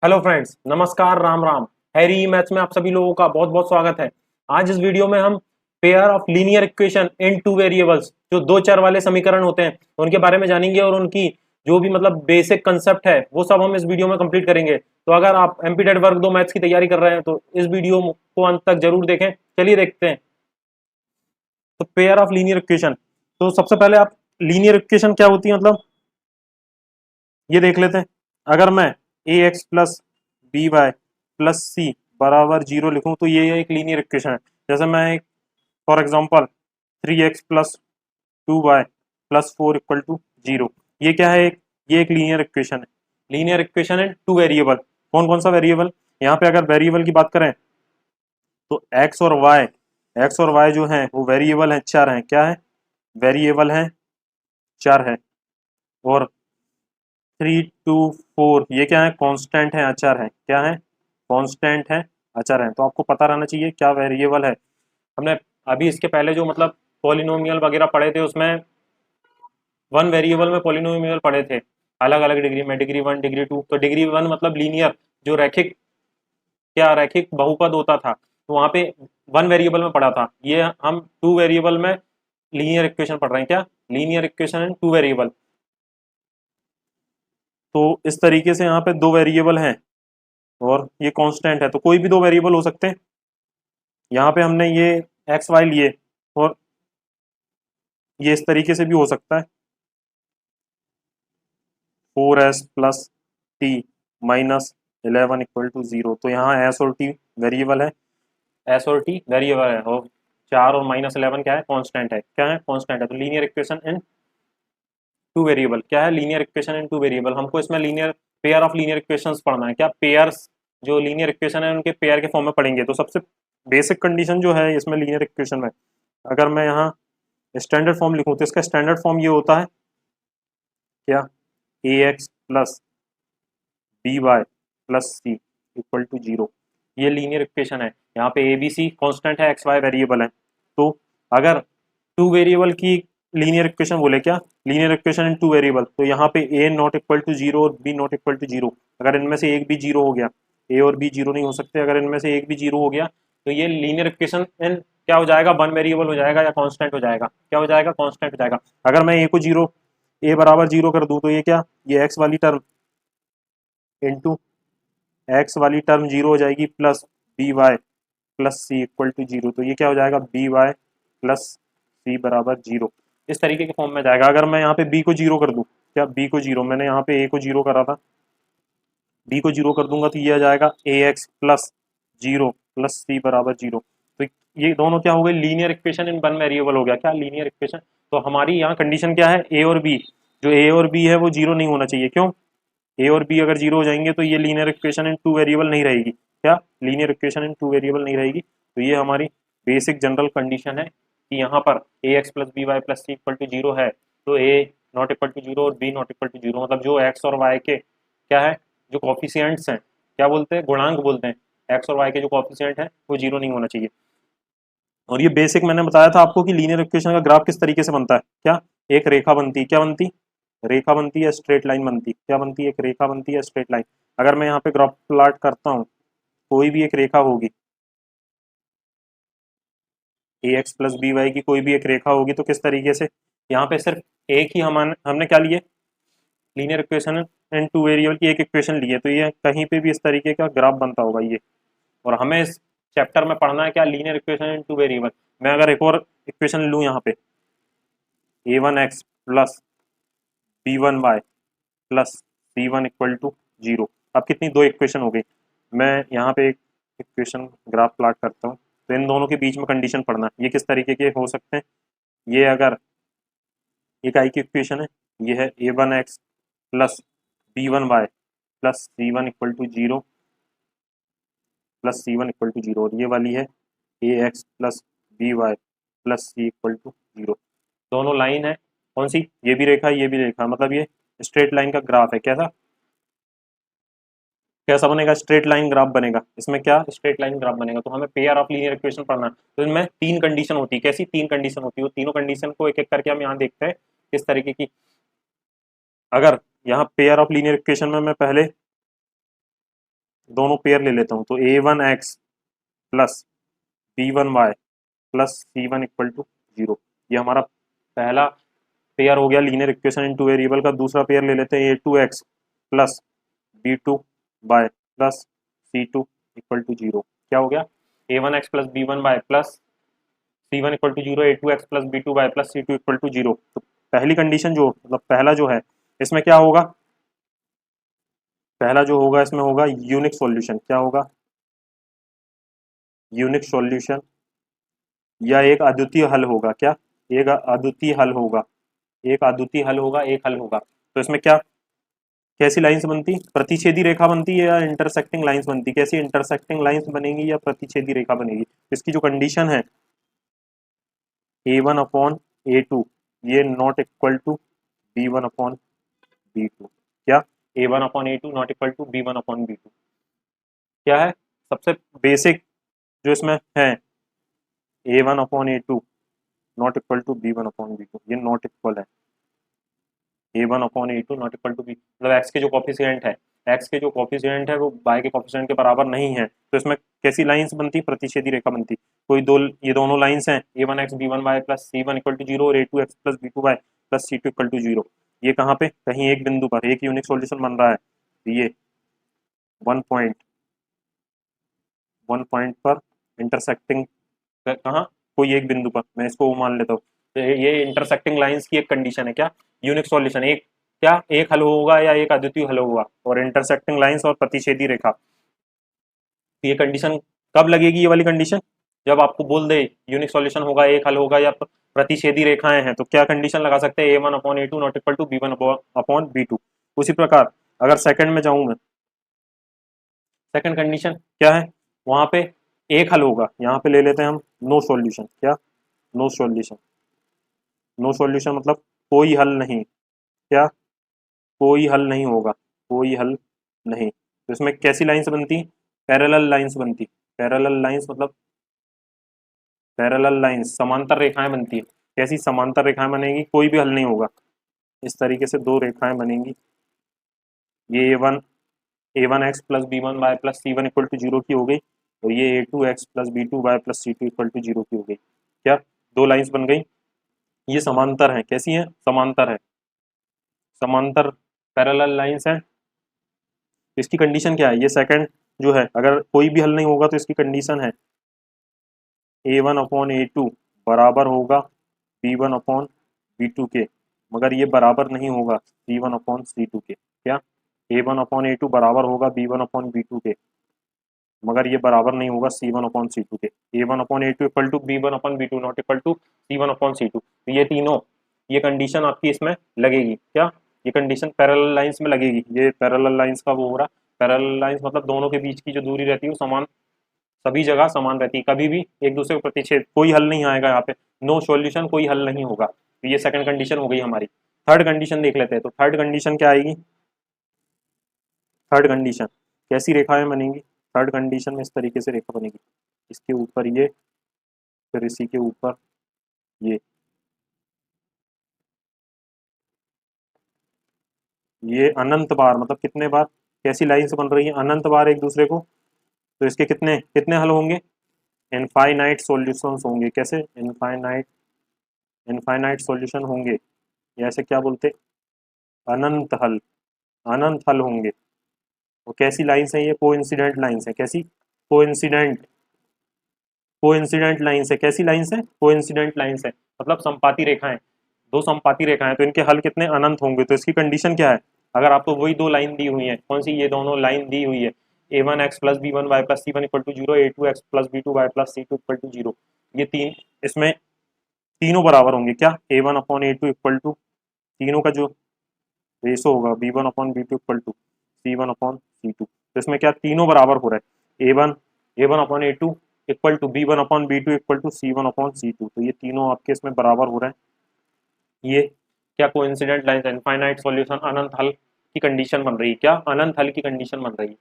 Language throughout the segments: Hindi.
हेलो फ्रेंड्स, नमस्कार, राम राम। हैरी मैथ्स में आप सभी लोगों का बहुत बहुत स्वागत है। आज इस वीडियो में हम pair of linear equation in two variables, जो दो चर वाले समीकरण होते हैं, उनके बारे में जानेंगे और उनकी जो भी बेसिक कंसेप्ट है वो सब हम इस वीडियो में कंप्लीट करेंगे। तो अगर आप एमपीटेड वर्ग 2 मैथ्स की तैयारी कर रहे हैं तो इस वीडियो को अंत तक जरूर देखें। चलिए देखते हैं। तो पेयर ऑफ लीनियर इक्वेशन, तो सबसे पहले आप लीनियर इक्वेशन क्या होती है ये देख लेते हैं। अगर मैं a x plus B Y plus c बराबर जीरो लिखूं तो ये एक लीनियर इक्वेशन है। जैसे मैं for example 3x plus 2y plus 4 equal to zero, ये क्या है? ये एक लीनियर इक्वेशन है। लीनियर इक्वेशन है टू वेरिएबल। कौन कौन सा वेरिएबल? यहाँ पे अगर वेरिएबल की बात करें तो एक्स और वाई जो है वो वेरिएबल है, चर है। क्या है? वेरिएबल है, चर है। और 3 2 4 ये क्या है? कांस्टेंट है, अचर है। क्या है? कांस्टेंट है, अचर है। तो आपको पता रहना चाहिए क्या वेरिएबल है। हमने अभी इसके पहले जो पॉलिनोमियल वगैरह पढ़े थे उसमें वन वेरिएबल में पॉलिनोमियल पढ़े थे, अलग अलग डिग्री में, डिग्री 1 डिग्री 2। तो डिग्री 1 लीनियर, जो रैखिक, क्या रैखिक बहुपद होता था, तो वहां पे वन वेरिएबल में पढ़ा था। ये हम टू वेरिएबल में लीनियर इक्वेशन पढ़ रहे हैं। क्या? Linear equation in two variable. तो इस तरीके से यहाँ पे दो वेरिएबल हैं और ये कांस्टेंट है, तो कोई भी दो वेरिएबल हो सकते हैं। यहाँ पे हमने ये एक्स वाई लिए और ये इस तरीके से भी हो सकता है, 4s plus T minus 11 equal to zero. तो यहाँ एस और टी वेरिएबल है, एस और टी वेरिएबल है, और 4 और -11 क्या है? कांस्टेंट है। क्या है? कांस्टेंट है। तो linear equation in two variable क्या है? Linear equation in two variable. हमको इसमें linear pair of linear equations पढ़ना है। क्या? पेयर्स, जो लीनियर इक्वेशन है उनके पेयर के फॉर्म में पढ़ेंगे। तो सबसे बेसिक कंडीशन जो है इसमें लीनियर इक्वेशन में, अगर मैं यहाँ स्टैंडर्ड फॉर्म लिखूँ तो इसका स्टैंडर्ड फॉर्म ये होता है, क्या? A x plus B Y plus C equal to zero. ये लीनियर इक्वेशन है। यहाँ पे ए बी सी कॉन्स्टेंट है, एक्स वाई वेरिएबल है। तो अगर टू वेरिएबल की लीनियर इक्वेशन बोले, क्या? Linear equation in two variable, तो यहाँ पे a not equal to zero और b not equal to zero. अगर इनमें से एक भी जीरो हो गया, ए और बी जीरो नहीं हो सकते। अगर इनमें से एक भी जीरो हो गया तो ये लीनियर इक्वेशन इन क्या हो जाएगा? वन वेरिएबल हो जाएगा या कांस्टेंट हो जाएगा? क्या हो जाएगा? कांस्टेंट हो जाएगा। अगर मैं ए को जीरो, ए बराबर जीरो कर दूं तो ये क्या? ये एक्स वाली टर्म इंटू एक्स वाली टर्म जीरो हो जाएगी, plus B Y plus C equal to zero. तो ये क्या हो जाएगा? बी वाई प्लस सी बराबर जीरो। इस तरीके के फॉर्म में जाएगा। अगर मैं यहाँ पे बी को जीरो कर दूं, क्या? बी को जीरो, मैंने यहाँ पे ए को जीरो करा था, बी को जीरो कर दूंगा तो ये आ जाएगा ए x plus zero plus c बराबर जीरो। तो ये दोनों क्या हो गए? Linear equation in one variable हो गया। क्या? Linear equation. तो हमारी यहाँ कंडीशन क्या है? ए और बी, जो ए और बी है वो जीरो नहीं होना चाहिए। क्यों? ए और बी अगर जीरो हो जाएंगे तो ये linear equation in two variable नहीं रहेगी। क्या? Linear equation in two variable नहीं रहेगी। तो ये हमारी बेसिक जनरल कंडीशन है कि यहाँ पर a x plus B Y plus C equal to zero है, तो a not equal to zero और b not equal to zero, मतलब जो एक्स और वाई के क्या है, जो कॉफिशियंट्स हैं, क्या बोलते हैं? गुणांक बोलते हैं। एक्स और वाई के जो कॉफिशियंट है वो जीरो नहीं होना चाहिए। और ये बेसिक मैंने बताया था आपको कि लीनियर इक्वेशन का ग्राफ किस तरीके से बनता है। क्या? एक रेखा बनती है। क्या बनती? रेखा बनती है, स्ट्रेट लाइन बनती। क्या बनती है? एक रेखा बनती है, स्ट्रेट लाइन। अगर मैं यहाँ पे ग्राफ प्लॉट करता हूँ, कोई भी एक रेखा होगी, ए एक्स प्लस बी वाई की कोई भी एक रेखा होगी, तो किस तरीके से, यहाँ पे सिर्फ एक ही हमने क्या लिए? Linear equation and two variable की एक इक्वेशन ली है, तो ये कहीं पे भी इस तरीके का ग्राफ बनता होगा ये। और हमें इस चैप्टर में पढ़ना है क्या? Linear equation and two variable. मैं अगर एक और इक्वेशन लूँ यहाँ पे, a one x plus B one Y plus C one equal to zero. अब कितनी? दो इक्वेशन हो गई। मैं यहाँ पे एक इक्वेशन ग्राफ प्लॉट करता हूँ, तो इन दोनों के बीच में कंडीशन पढ़ना है। ये किस तरीके के हो सकते हैं? ये अगर एक आई की इक्वेशन है, ये है a one x plus B one Y plus C one equal to zero plus C one equal to zero, और ये वाली है a x plus B Y plus C equal to zero. दोनों लाइन है, कौन सी? ये भी रेखा, ये भी रेखा, मतलब ये स्ट्रेट लाइन का ग्राफ है। कैसा? कैसा बनेगा? स्ट्रेट लाइन ग्राफ बनेगा। इसमें क्या? स्ट्रेट लाइन ग्राफ बनेगा। तो हमें पेयर ऑफ लीनियर इक्वेशन पढ़ना है। तो इनमें तीन कंडीशन होती है। कैसी तीन कंडीशन होती है? वो तीनों कंडीशन को एक एक करके हम यहाँ देखते हैं किस तरीके की। अगर यहाँ पेयर ऑफ लीनियर इक्वेशन में मैं पहले दोनों पेयर ले लेता हूँ, तो a1x plus b1y plus c1 equal to 0। ये हमारा पहला पेयर हो गया linear equation in two variable का। दूसरा पेयर ले लेते हैं a2x plus b2y plus c2 equal to 0। क्या हो गया? a1x plus b1y plus c1 equal to 0, a2x plus b2y plus c2 equal to 0। तो पहली कंडीशन जो मतलब पहला जो है इसमें क्या होगा? पहला जो होगा इसमें होगा यूनिक सॉल्यूशन। क्या होगा? यूनिक सॉल्यूशन या एक अद्वितीय हल होगा। क्या? एक अद्वितीय हल होगा, एक अद्वितीय हल होगा, एक हल होगा। तो इसमें क्या कैसी लाइंस बनती? प्रतिच्छेदी रेखा बनती है या इंटरसेक्टिंग लाइंस बनती? कैसी इंटरसेक्टिंग लाइंस बनेगी या प्रतिच्छेदी रेखा बनेगी? इसकी जो कंडीशन है a1 अपॉन a2 ये not equal to b1 upon b2। क्या? a1 upon a2 not equal to b1 upon b2 क्या है? सबसे बेसिक जो इसमें है a1 upon a2 not equal to b1 upon b2, ये नॉट इक्वल है। a1 upon a2 not equal to b, मतलब x के जो कॉफिशिएंट है, x के जो कॉफिशिएंट है वो y के कॉफिशिएंट के बराबर नहीं है। तो इसमें कैसी लाइंस बनती? प्रतिच्छेदी रेखा बनती। कोई दो, ये दोनों लाइंस हैं a1x b1y plus c1 equal to 0 और a2x plus b2y plus c2 equal to 0। ये कहाँ पे? कहीं एक बिंदु पर एक यूनिक सॉल्यूशन बन रहा है। तो ये वन पॉइंट पर इंटरसेक्टिंग, कहाँ? कोई एक बिंदु पर, मैं इसको वो मान लेता हूँ। तो ये इंटरसेक्टिंग लाइंस की एक कंडीशन है। क्या? यूनिक सॉल्यूशन एक क्या एक हल होगा या एक अद्वितीय हल होगा, और इंटरसेक्टिंग लाइंस और प्रतिच्छेदी रेखा। तो ये कंडीशन कब लगेगी? ये वाली कंडीशन जब आपको बोल दे यूनिक सॉल्यूशन होगा, एक हल होगा या प्रतिच्छेदी रेखाएं हैं, तो क्या कंडीशन लगा सकते हैं? a1 upon a2 not equal to b1 upon b2। उसी प्रकार अगर सेकंड में जाऊं मैं, सेकंड कंडीशन क्या है? वहां पे एक हल होगा, यहाँ पे ले लेते हैं हम नो सॉल्यूशन। क्या? No solution. नो सॉल्यूशन मतलब कोई हल नहीं। क्या? कोई हल नहीं होगा, कोई हल नहीं। तो इसमें कैसी लाइंस बनती? पैरेलल लाइंस बनती। पैरेलल लाइंस मतलब पैरेलल लाइंस समांतर रेखाएं बनती है। कैसी समांतर रेखाएं बनेगी? कोई भी हल नहीं होगा। इस तरीके से दो रेखाएं बनेंगी। ये a one x plus B one Y plus C one equal to zero की हो गई, और ये a2x plus B two Y plus C two equal to zero की हो गई। क्या? दो लाइंस बन गई। ये समांतर है। कैसी है? समांतर है। समांतर पैरेलल लाइंस है। इसकी कंडीशन क्या है? ये सेकंड जो है, अगर कोई भी हल नहीं होगा तो इसकी कंडीशन है a1 अपॉन a2 बराबर होगा b1 अपॉन b2 के, मगर ये बराबर नहीं होगा c1 अपॉन c2 के। क्या? a1 अपॉन a2 बराबर होगा b1 अपॉन b2 के, मगर ये बराबर नहीं होगा c1 अपॉन c2 के। a1 upon a2 equal to b1 upon b2 not equal to c1 upon c2। तो ये तीनों, ये कंडीशन आपकी इसमें लगेगी। क्या? ये कंडीशन पैरेलल लाइंस में लगेगी। ये पैरेलल लाइंस का वो हो रहा। पैरेलल लाइंस मतलब दोनों के बीच की जो दूरी रहती है वो समान, सभी जगह समान रहती है, कभी भी एक दूसरे को प्रतिच्छेद, कोई हल नहीं आएगा यहाँ पे। नो सॉल्यूशन, कोई हल नहीं होगा। तो ये सेकंड कंडीशन हो गई हमारी। थर्ड कंडीशन देख लेते हैं। तो थर्ड कंडीशन क्या आएगी? थर्ड कंडीशन कैसी रेखाएं बनेंगी? थर्ड कंडीशन में इस तरीके से रेखा बनेगी, इसके ऊपर ये, फिर इसी के ऊपर ये अनंत बार, मतलब कितने बार? कैसी लाइन से बन रही है? अनंत बार एक दूसरे को। तो इसके कितने कितने हल होंगे? इनफाइनाइट सॉल्यूशंस होंगे। कैसे? इनफाइनाइट, इनफाइनाइट सॉल्यूशन होंगे, या ऐसे क्या बोलते? अनंत हल, अनंत हल होंगे। और कैसी लाइंस है? ये कोइंसिडेंट लाइंस है। कैसी? कोइंसिडेंट, कोइंसिडेंट लाइंस है। कैसी लाइंस है? कोइंसिडेंट लाइंस है, मतलब संपाती रेखाएं, दो संपाती रेखाएं, तो इनके हल कितने? अनंत होंगे। तो इसकी कंडीशन क्या है? अगर आपको वही दो लाइन दी हुई है, कौन सी? ये दोनों लाइन दी हुई है a1x plus B one Y plus C one equal to zero, a2x plus B two Y plus C two equal to zero, ये तीन, इसमें तीनों बराबर होंगे। क्या? a1 upon a2 equal to, तीनों का जो रेशो होगा b1 upon b2 equal to c1 upon c2। तो इसमें क्या तीनों बराबर हो रहा है? A one upon a2 equal to b1 upon b2 equal to c1 upon c2। तो ये तीनों आपके इसमें बराबर हो रहे हैं। ये क्या कोइंसिडेंट लाइंस? इनफाइनाइट सॉल्यूशन, अनंत हल की कंडीशन बन रही है। क्या? अनंत हल की कंडीशन बन रही है।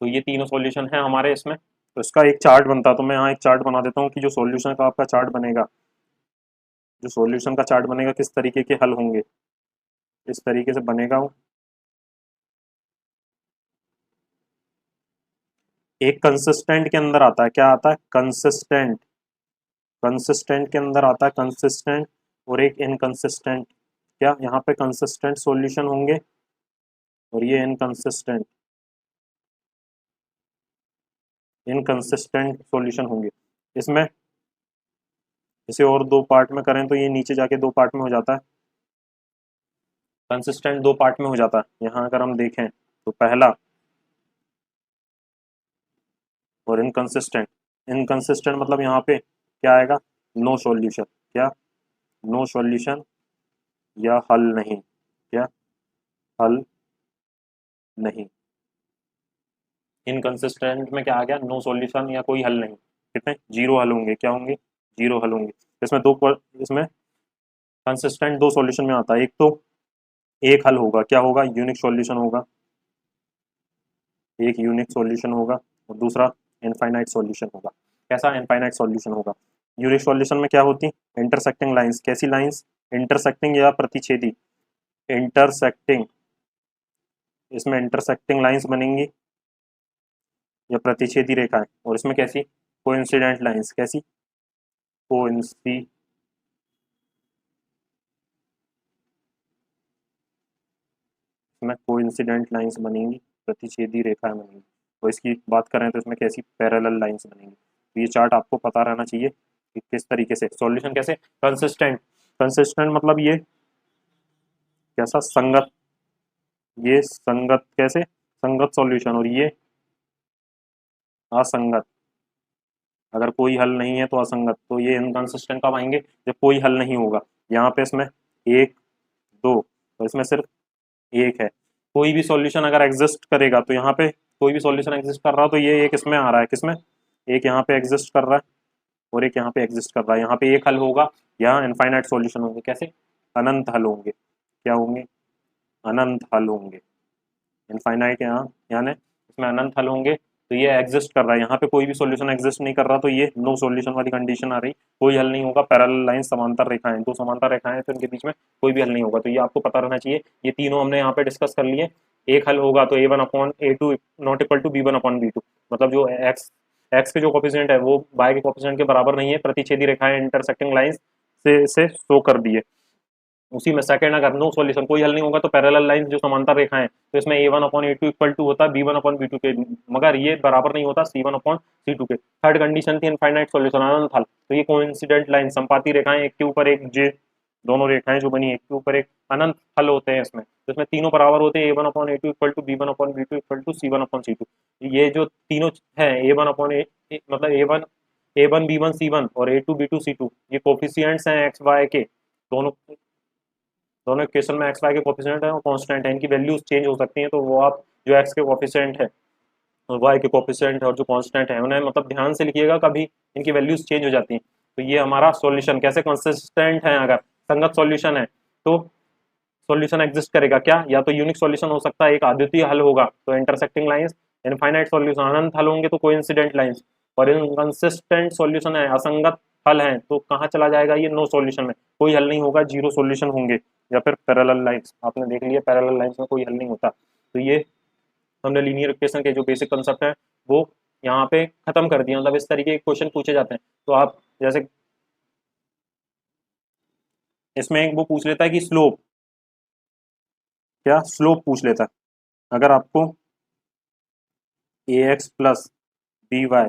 तो ये तीनों सॉल्यूशन है हमारे इसमें। तो इसका एक चार्ट बनता, तो मैं यहाँ एक चार्ट बना देता हूँ कि जो सॉल्यूशन का आपका चार्ट बनेगा, जो सॉल्यूशन का चार्ट बनेगा किस तरीके के हल होंगे, इस तरीके से बनेगा वो। एक कंसिस्टेंट के अंदर आता है, क्या आता है, कंसिस्टेंट, कंसिस्टेंट के अंदर आता है कंसिस्टेंट, और एक इनकंसिस्टेंट। क्या यहाँ पे कंसिस्टेंट सॉल्यूशन होंगे और ये इनकंसिस्टेंट, इनकंसिस्टेंट सॉल्यूशन होंगे। इसमें इसे और दो पार्ट में करें तो ये नीचे जाके दो पार्ट में हो जाता है, कंसिस्टेंट दो पार्ट में हो जाता है। यहाँ अगर हम देखें तो पहला और इनकंसिस्टेंट, इनकंसिस्टेंट मतलब यहाँ पे क्या आएगा, नो सॉल्यूशन, क्या, नो सॉल्यूशन या हल नहीं, क्या, हल नहीं। इनकंसिस्टेंट में क्या आ गया, नो सॉल्यूशन या कोई हल नहीं, कितने, जीरो हल होंगे, क्या होंगे, जीरो हल होंगे। इसमें इसमें कंसिस्टेंट दो सॉल्यूशन में आता है, एक तो एक हल होगा, क्या होगा, यूनिक सॉल्यूशन होगा, एक यूनिक सॉल्यूशन होगा, और दूसरा इनफाइनाइट सॉल्यूशन होगा। कैसा इनफाइनाइट सॉल्यूशन होगा, यूनिक सॉल्यूशन में क्या होती, इंटरसेक्टिंग लाइंस, कैसी लाइंस, इंटरसेक्टिंग या प्रतिच्छेदी, इंटरसेक्टिंग, इसमें इंटरसेक्टिंग लाइंस बनेंगी या प्रतिच्छेदी रेखाएं, और इसमें कैसी, कोइंसिडेंट लाइंस, कैसी, कोइंसिडेंट, इसमें कोइंसिडेंट लाइंस बनेंगी, प्रतिच्छेदी रेखाएं बनेंगी। और इसकी बात करें तो इसमें कैसी, पैरेलल लाइंस बनेंगी। तो ये चार्ट आपको पता रहना चाहिए कि किस तरीके से सॉल्यूशन, कैसे कंसिस्टेंट, कंसिस्टेंट मतलब ये कैसा, संगत, ये संगत, कैसे संगत सॉल्यूशन, और ये असंगत, अगर कोई हल नहीं है तो असंगत। तो ये इनकंसिस्टेंट कब आएंगे, जब कोई हल नहीं होगा। यहाँ पे इसमें एक, दो, और इसमें सिर्फ एक है। कोई भी सॉल्यूशन अगर एग्जिस्ट करेगा तो यहाँ पे कोई भी सॉल्यूशन एग्जिस्ट कर रहा हो तो ये एक इसमें आ रहा है, किसमें, एक यहाँ पे एग्जिस्ट कर रहा है और एक यहाँ पे एग्जिस्ट कर रहा है। यहाँ पे एक हल होगा, यहाँ इनफाइनाइट सॉल्यूशन होंगे, कैसे, अनंत हल होंगे, क्या होंगे, अनंत हल होंगे। इनफाइनाइट यहाँ, यानी इसमें अनंत हल होंगे। तो ये एग्जिस्ट कर रहा है, यहाँ पे कोई भी सॉल्यूशन एग्जिस्ट नहीं कर रहा, तो ये नो सॉल्यूशन वाली कंडीशन आ रही, कोई हल नहीं होगा। पैरेलल लाइन, समांतर रेखाएं, दो समांतर रेखाएं हैं तो इनके बीच में कोई भी हल नहीं होगा। तो ये आपको पता रहना चाहिए। ये तीनों हमने यहाँ पे डिस्कस कर लिए। एक हल होगा तो a1/a2 not equal to b1/b2, मतलब जो एक्स के जो कोफिशिएंट है वो y के कोफिशिएंट के बराबर नहीं है, प्रतिच्छेदी रेखाएं इंटरसेक्टिंग लाइंस से शो कर दिए। उसी में सेकंड, अगर नो सॉल्यूशन, कोई हल नहीं होगा, तो पैरेलल लाइंस जो समांतर रेखाएं, तो इसमें a1/a2 इक्वल टू होता है b1/b2 के, मगर ये बराबर नहीं होता c1/c2 के। थर्ड कंडीशन थी इनफाइनाइट सॉल्यूशन, अनंत हल। तो ये कोइंसिडेंट लाइन, संपाती रेखाएं, एक के ऊपर एक जे, दोनों रेखाएं जो बनी एक के ऊपर एक, अनंत हल होते हैं इसमें। तो इसमें तीनों बराबर होते हैं, a1/a2 equal to b1/b2 equal to c1/c2। ये जो तीनों है, मतलब a1 b1 c1 और a2 b2 c2, ये कोफिशिएंट्स हैं एक्स वाई के। दोनों दोनों इक्वेशन में एक्स वाई के कोफिशिएंट है और कांस्टेंट है, इनकी वैल्यूज चेंज हो सकती हैं। तो वो आप जो एक्स के कोफिशिएंट है और वाई के कोफिशिएंट है और जो कांस्टेंट है उन्हें मतलब ध्यान से लिखिएगा, कभी इनकी वैल्यूज चेंज हो जाती हैं। तो ये हमारा सॉल्यूशन कैसे कंसिस्टेंट है, अगर संगत सॉल्यूशन है तो सॉल्यूशन एग्जिस्ट करेगा, क्या, या तो यूनिक सॉल्यूशन हो सकता है, एक अद्वितीय हल होगा तो इंटरसेक्टिंग लाइंस, इनफाइनाइट सॉल्यूशन अनंत हल होंगे तो कोइंसिडेंट लाइंस, और इनकंसिस्टेंट सॉल्यूशन है, असंगत हल है, तो कहाँ चला जाएगा ये, नो सॉल्यूशन में, कोई हल नहीं होगा, जीरो सॉल्यूशन होंगे। या फिर पैरेलल लाइंस, आपने देख लिया पैरेलल लाइंस में कोई हल नहीं होता। तो ये हमने लीनियर इक्वेशन के जो बेसिक कंसेप्ट है वो यहाँ पे खत्म कर दिया। मतलब इस तरीके के क्वेश्चन पूछे जाते हैं। तो आप जैसे इसमें एक वो पूछ लेता है कि स्लोप, क्या स्लोप पूछ लेता है, अगर आपको ax plus B Y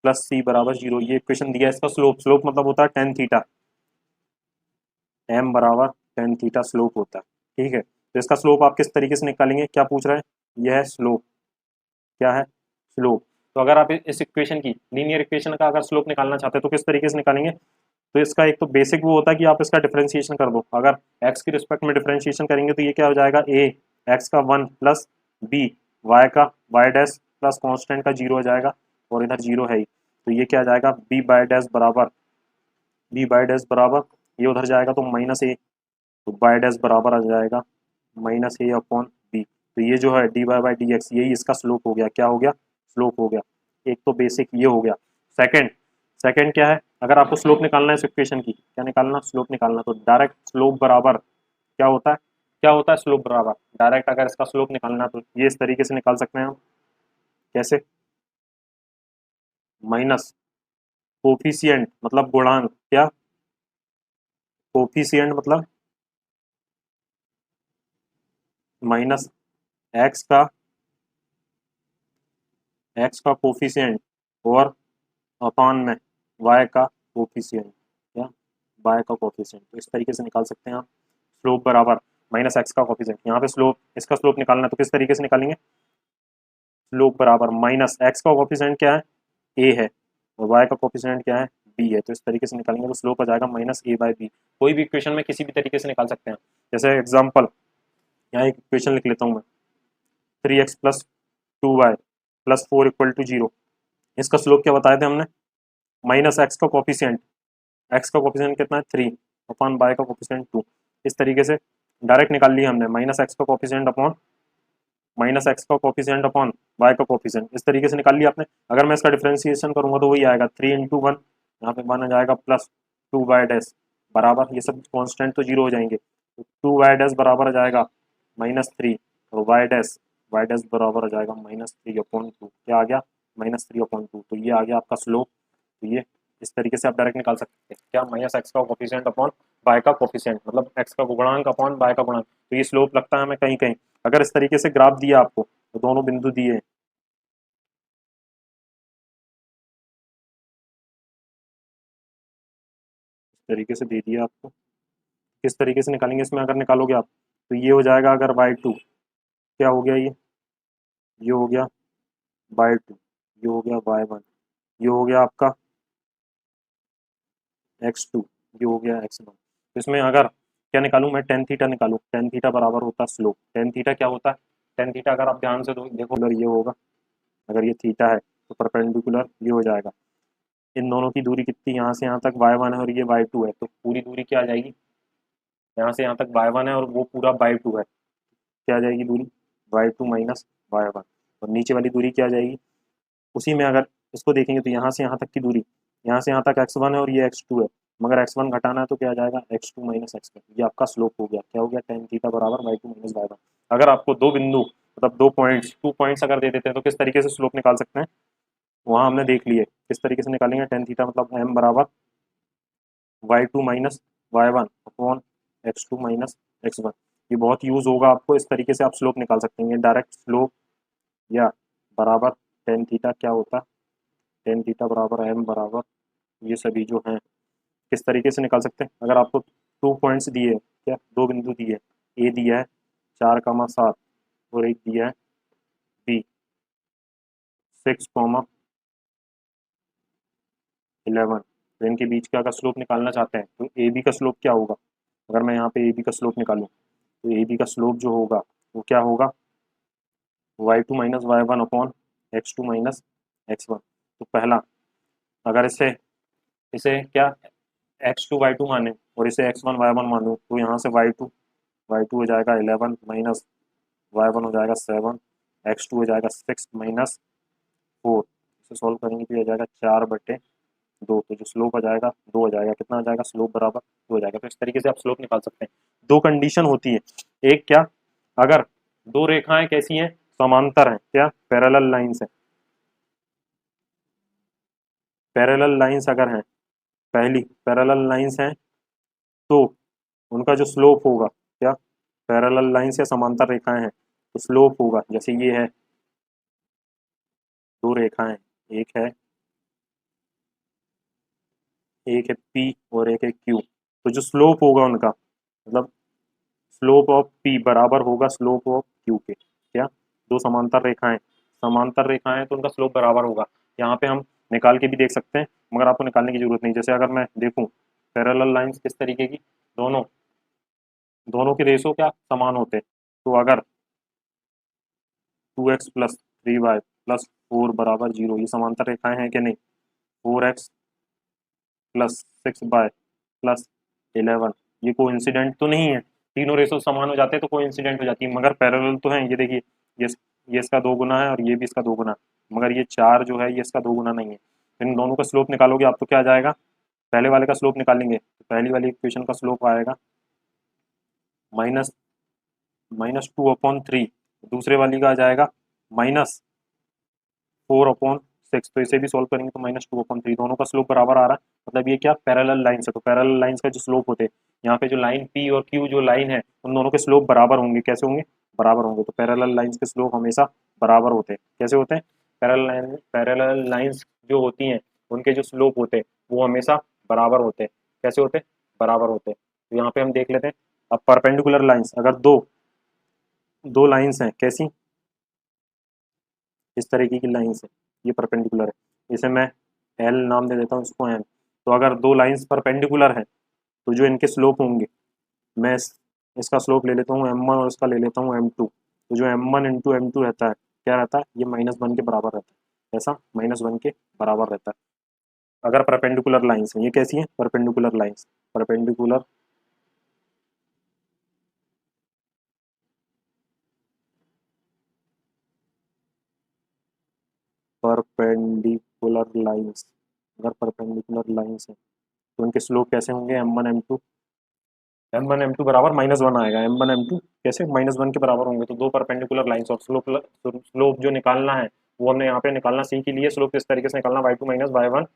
plus c बराबर जीरो ये इक्वेशन दिया है, इसका स्लोप, स्लोप मतलब होता है टेन थीटा, m बराबर टेन थीटा स्लोप होता है, ठीक है। तो इसका स्लोप आप किस तरीके से निकालेंगे, क्या पूछ रहा है, यह है स्लोप, क्या है, स्लोप। तो अगर आप इस इक्वेशन की, लीनियर इक्वेशन का अगर स्लोप निकालना चाहते हैं तो किस तरीके से निकालेंगे, तो इसका एक तो बेसिक वो होता है कि आप इसका डिफरेंशिएशन कर दो। अगर x की रिस्पेक्ट में डिफरेंशिएशन करेंगे तो ये क्या हो जाएगा, a x का 1 प्लस b y का y डैश प्लस कांस्टेंट का 0 हो जाएगा, और इधर 0 है ही, तो ये क्या आ जाएगा, b बाय डैश बराबर, b बाय डैश बराबर, ये उधर जाएगा तो माइनस a, तो बाय डैश बराबर आ जाएगा माइनस a अपॉन b। तो ये जो है D Y by D X, यही इसका स्लोप हो गया, क्या हो गया, स्लोप हो गया। एक तो बेसिक ये हो गया। सेकंड, सेकंड क्या है, अगर आपको स्लोप निकालना है इस इक्वेशन की, क्या निकालना, स्लोप निकालना, तो डायरेक्ट स्लोप बराबर क्या होता है, क्या होता है स्लोप बराबर, डायरेक्ट अगर इसका स्लोप निकालना तो ये इस तरीके से निकाल सकते हैं हम, कैसे, माइनस कोफिशिएंट मतलब गुणांक, क्या कोफिशिएंट मतलब माइनस एक्स का कोफिशिएंट और अपान में वाई का कोफिशिएंट, क्या वाई का कोफिशिएंट। तो इस तरीके से निकाल सकते हैं आप। स्लोप बराबर माइनस एक्स का कोफिशिएंट, यहाँ पे स्लोप, इसका स्लोप निकालना है तो किस तरीके से निकालेंगे, स्लोप बराबर माइनस एक्स का कोफिशिएंट क्या है, ए है, और वाई का कोफिशिएंट क्या है, बी है। तो इस तरीके से निकालेंगे तो स्लोप आ जाएगा माइनस ए बाई बी। कोई भी इक्वेशन में किसी भी तरीके से निकाल सकते हैं। जैसे एग्जाम्पल, यहाँ एक इक्वेशन लिख लेता हूँ मैं, 3x plus 2y plus 4 equal to 0। इसका स्लोप क्या बताए थे हमने, माइनस एक्स का कोफिशिएंट, एक्स का कोफिशिएंट कितना है 3 अपॉन वाई का कोफिशिएंट 2। इस तरीके से डायरेक्ट निकाल लिया हमने, माइनस एक्स का कोफिशिएंट अपॉन माइनस एक्स का कोफिशिएंट अपॉन वाई का कोफिशिएंट, इस तरीके से निकाल लिया आपने। अगर मैं इसका डिफरेंशिएशन करूंगा तो वही आएगा 3 इंटू 1, यहाँ पे वन आ जाएगा प्लस 2y डैश बराबर, ये सब कॉन्स्टेंट तो जीरो हो जाएंगे, तो 2y डैश बराबर आ जाएगा -3, और वाई डैश बराबर आ जाएगा -3/2। क्या आ गया, -3/2। तो ये आ गया आपका स्लोप। तो ये इस तरीके से आप डायरेक्ट निकाल सकते हैं, क्या माइनस एक्स का कोफिशिएंट अपॉन वाई का कोफिशिएंट, मतलब एक्स का गुणांक अपॉन वाई का गुणांक। तो ये स्लोप लगता है हमें कहीं कहीं। अगर इस तरीके से ग्राफ दिया आपको तो दोनों बिंदु दिए हैं, इस तरीके से दे दिया आपको, किस तरीके से निकालेंगे इसमें, अगर निकालोगे आप तो ये हो जाएगा, अगर y2, क्या हो गया ये हो गया y2, ये हो गया y1, ये हो गया आपका x2, ये हो गया x1। तो इसमें अगर क्या निकालूं मैं, टेन थीटा निकालूं, टेन थीटा बराबर होता है स्लोप। टेन थीटा क्या होता है, टेन थीटा अगर आप ध्यान से देखो, अगर ये होगा, अगर ये थीटा है तो परपेंडिकुलर ये हो जाएगा। इन दोनों की दूरी कितनी, यहाँ से यहाँ तक y1 है और ये y2 है, तो पूरी दूरी क्या आ जाएगी, यहाँ से यहाँ तक y1 है और वो पूरा y2 है, क्या आ जाएगी दूरी, y2 माइनस y1। और नीचे वाली दूरी क्या आ जाएगी, उसी में अगर इसको देखेंगे तो यहाँ से यहाँ तक की दूरी, यहाँ से यहाँ तक x1 है और ये x2 है, मगर x1 घटाना है तो क्या आ जाएगा, x2 माइनस x1। ये आपका स्लोप हो गया, क्या हो गया, टेन थीटा बराबर y2 माइनस y1। अगर आपको दो बिंदु मतलब दो पॉइंट्स, 2 पॉइंट्स अगर दे देते हैं तो किस तरीके से स्लोप निकाल सकते हैं, वहाँ हमने देख लिए किस तरीके से निकालेंगे। टेन थीटा मतलब m बराबर y2 minus y1 upon x2 minus x1। ये बहुत यूज होगा आपको, इस तरीके से आप स्लोप निकाल सकते हैं। डायरेक्ट स्लोप या बराबर टेन थीटा क्या होता है, टेन थीटा बराबर m बराबर, ये सभी जो हैं किस तरीके से निकाल सकते हैं। अगर आपको 2 पॉइंट्स दिए, क्या दो बिंदु दिए, ए दिया है 4,7 और एक दिया है बी 6,11, तो इनके बीच का अगर स्लोप निकालना चाहते हैं तो ए बी का स्लोप क्या होगा। अगर मैं यहाँ पे ए बी का स्लोप निकालूँ तो ए बी का स्लोप जो होगा वो क्या होगा, y2 minus y1 upon x2 minus x1। तो पहला, अगर इसे इसे क्या x2 y2 माने और इसे x1 y1 मानूँ तो यहाँ से y2 हो जाएगा 11 माइनस y1 हो जाएगा 7, x2 हो जाएगा 6 माइनस 4। इसे सॉल्व करेंगे तो ये आ जाएगा 4/2। तो जो स्लोप आ जाएगा 2 हो जाएगा, कितना आ जाएगा, स्लोप बराबर 2 हो जाएगा। तो इस तरीके से आप स्लोप निकाल सकते हैं। दो कंडीशन होती है, एक क्या, अगर दो रेखाएं कैसी हैं, समांतर हैं, क्या पैरेलल लाइंस है, पैरेलल लाइंस अगर हैं, पहली पैरेलल लाइंस हैं तो उनका जो स्लोप होगा, क्या पैरेलल लाइंस या समांतर रेखाएं हैं तो स्लोप होगा, जैसे ये है दो रेखाएं, एक है एक है पी और एक है क्यू, तो जो स्लोप होगा उनका, मतलब स्लोप ऑफ पी बराबर होगा स्लोप ऑफ क्यू के। क्या, दो समांतर रेखाएं हैं तो उनका स्लोप बराबर होगा। यहाँ पे हम निकाल के भी देख सकते हैं, मगर आपको निकालने की जरूरत नहीं। जैसे अगर मैं देखूं पैरेलल लाइंस किस तरीके की, दोनों दोनों के रेशो क्या समान होते हैं। तो अगर 2x प्लस 3y प्लस 4 बराबर 0, ये समांतर रेखाएं हैं कि नहीं, 4x प्लस 6y प्लस 11, ये कोइंसिडेंट तो नहीं है, तीनों रेशो समान हो जाते हैं तो कोइंसिडेंट हो जाती है, मगर पैरेलल तो है। ये देखिए, ये ये इसका दो गुना है और ये भी इसका दो गुना, मगर ये 4 जो है ये इसका दो गुना नहीं है। इन दोनों का स्लोप निकालोगे आप तो क्या आ जाएगा, पहले वाले का स्लोप निकालेंगे तो पहली वाली इक्वेशन का स्लोप आएगा माइनस -2/3, दूसरे वाली का आ जाएगा -4/6 6, तो इसे भी सॉल्व करेंगे तो -2/3, दोनों का स्लोप बराबर आ रहा है, मतलब ये क्या पैरेलल लाइन्स है, तो पैरेलल लाइन्स का जो स्लोप होते हैं यहाँ पे जो लाइन P और Q जो लाइन है उन दोनों के स्लोप बराबर होंगे, कैसे होंगे, बराबर होंगे, तो पैरेलल लाइन्स के स्लोप हमेशा बराबर होते हैं, कैसे होते हैं, पैरेलल लाइन्स जो होती हैं उनके जो स्लोप होते हैं वो हमेशा बराबर होते हैं, कैसे होते हैं, बराबर होते हैं। तो यहाँ पे हम देख लेते हैं, अब परपेंडिकुलर लाइन्स, अगर दो दो लाइन्स हैं, कैसी, इस तरीके की लाइन्स है, ये परपेंडिकुलर है, इसे मैं एल नाम दे देता हूँ, इसको एम। तो अगर दो लाइन्स परपेंडिकुलर हैं तो जो इनके स्लोप होंगे, मैं इसका स्लोप ले लेता हूँ m1 और इसका ले लेता हूँ m2, तो जो m1 इंटू m2 रहता है, क्या रहता है, ये -1 के बराबर रहता है, ऐसा -1 के बराबर रहता है अगर परपेंडिकुलर लाइन्स हैं। ये कैसी है, perpendicular lines, perpendicular perpendicular lines, अगर परपेंडिकुलर लाइन्स हैं तो उनके स्लोप कैसे होंगे, m1 m2, m1 m2 बराबर -1 आएगा, m1 m2 कैसे -1 के बराबर होंगे, तो दो परपेंडिकुलर लाइन्स और स्लोप जो निकालना है वो हमने यहाँ पे निकालना सीख लिया, स्लोप किस तरीके से निकालना, y2 minus y1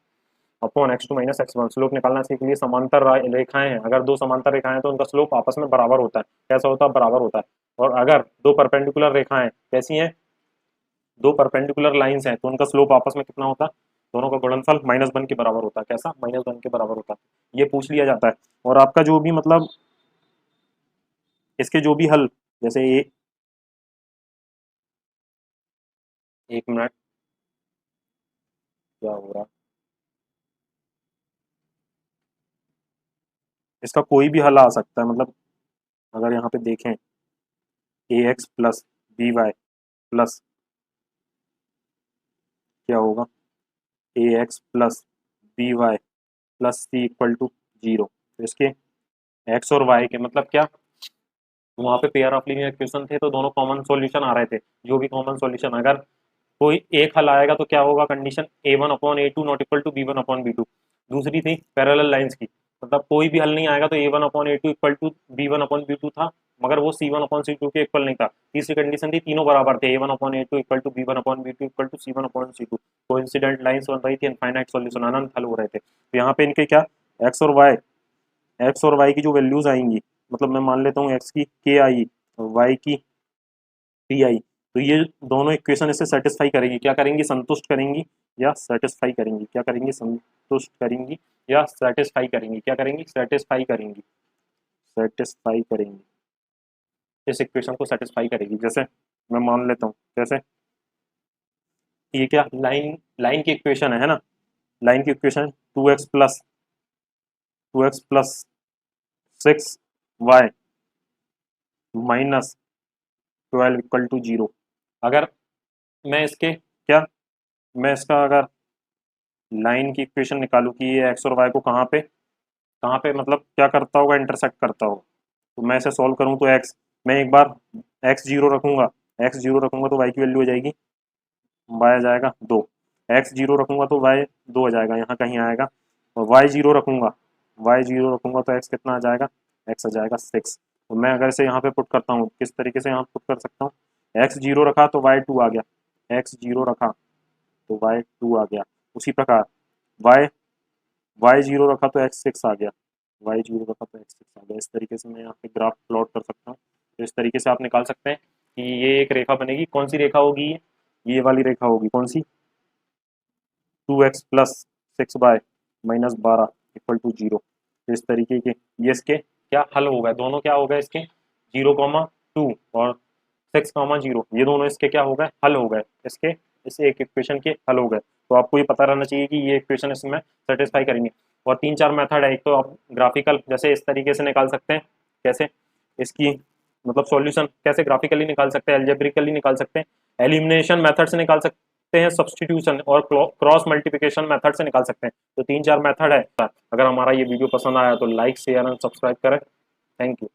upon x2 minus x1, slope निकालना सीख लिए। समांतर रेखाएं हैं, अगर दो समांतर रेखाएं हैं तो उनका स्लोप आपस में बराबर होता है, कैसा होता है, बराबर होता है। और अगर दो परपेंडिकुलर रेखाएं कैसी हैं, दो परपेंडिकुलर लाइन्स हैं तो उनका स्लोप आपस में कितना होता है, दोनों का गुणनफल -1 के बराबर होता है, कैसा, -1 के बराबर होता है, ये पूछ लिया जाता है। और आपका जो भी मतलब इसके जो भी हल, जैसे ये, एक मिनट, क्या हो रहा है, इसका कोई भी हल आ सकता है, मतलब अगर यहाँ पे देखें ax plus B Y plus, क्या होगा, ax plus B Y plus C equal to 0, तो इसके x और y के मतलब क्या, वहाँ पे पेयर ऑफ लीनियर इक्वेशन थे तो दोनों कॉमन सॉल्यूशन आ रहे थे, जो भी कॉमन सॉल्यूशन, अगर कोई एक हल आएगा तो क्या होगा, condition a1/a2 not equal to b1/b2। दूसरी थी पैरेलल लाइंस की, मतलब कोई भी हल नहीं आएगा तो a1/a2 इक्वल टू b1/b2 था, मगर वो c1/c2 के इक्वल नहीं था। तीसरी कंडीशन थी तीनों बराबर थे, a1/a2 equal to b1/b2 equal to c1/c2। Coincident lines बन रही थी, इनफाइनाइट सॉल्यूशन अनंत हल हो रहे थे। तो यहाँ पे इनके क्या, एक्स और वाई की जो वैल्यूज आएंगी, मतलब मैं मान लेता हूँ एक्स की के आई और वाई की पी आई, तो ये दोनों इक्वेशन इसे सेटिस्फाई करेगी, क्या करेंगी, संतुष्ट करेंगी या सेटिस्फाई करेंगी, क्या करेंगी, संतुष्ट करेंगी या सेटिस्फाई करेंगी, क्या करेंगी, सेटिस्फाई करेंगी, सेटिस्फाई करेंगी, इस इक्वेशन को सेटिस्फाई करेगी। जैसे मैं मान लेता हूँ, जैसे ये क्या, लाइन लाइन की इक्वेशन है ना, लाइन की equation 2x plus 6y -12 equal to 0। अगर मैं इसके क्या, मैं इसका अगर लाइन की इक्वेशन निकालूं कि ये एक्स और वाई को कहाँ पे मतलब क्या करता होगा, इंटरसेक्ट करता होगा, तो मैं इसे सॉल्व करूं तो एक्स, मैं एक बार एक्स जीरो रखूंगा तो वाई की वैल्यू हो जाएगी, वाई आ जाएगा 2, x0 रखूंगा तो वाई 2 आ जाएगा, यहाँ कहीं आएगा, और वाई जीरो रखूंगा तो एक्स कितना आ जाएगा, एक्स आ जाएगा 6। तो मैं अगर इसे यहाँ पे पुट करता हूँ, किस तरीके से यहाँ पुट कर सकता हूँ, x0 रखा तो y2 आ गया, x0 रखा तो y2 आ गया, उसी प्रकार y y0 रखा तो x6 आ गया, y0 रखा तो x6 आ गया। इस तरीके से मैं यहाँ पे ग्राफ प्लॉट कर सकता हूँ। तो इस तरीके से आप निकाल सकते हैं कि ये एक रेखा बनेगी, कौन सी रेखा होगी, ये वाली रेखा होगी, कौन सी, 2x plus 6y -12 equal to 0। तो इस तरीके के ये इसके क्या हल हो गए, दोनों क्या हो गए इसके, 0,2 और 6,0, ये दोनों इसके क्या हो गए, हल हो गए, इसके इस एक इक्वेशन के हल हो गए। तो आपको ये पता रहना चाहिए कि ये इक्वेशन इसमें सेटिस्फाई करेंगे। और 3-4 मेथड है, एक तो आप ग्राफिकल जैसे इस तरीके से निकाल सकते हैं, कैसे इसकी मतलब सॉल्यूशन कैसे ग्राफिकली निकाल सकते हैं, एल्जेब्रिकली निकाल सकते हैं, एलिमिनेशन मेथड से निकाल सकते हैं, सब्सटीट्यूशन और क्रॉस मल्टीप्लिकेशन मेथड से निकाल सकते हैं। तो 3-4 मेथड है। अगर हमारा ये वीडियो पसंद आया तो लाइक शेयर एंड सब्सक्राइब करें। Thank you.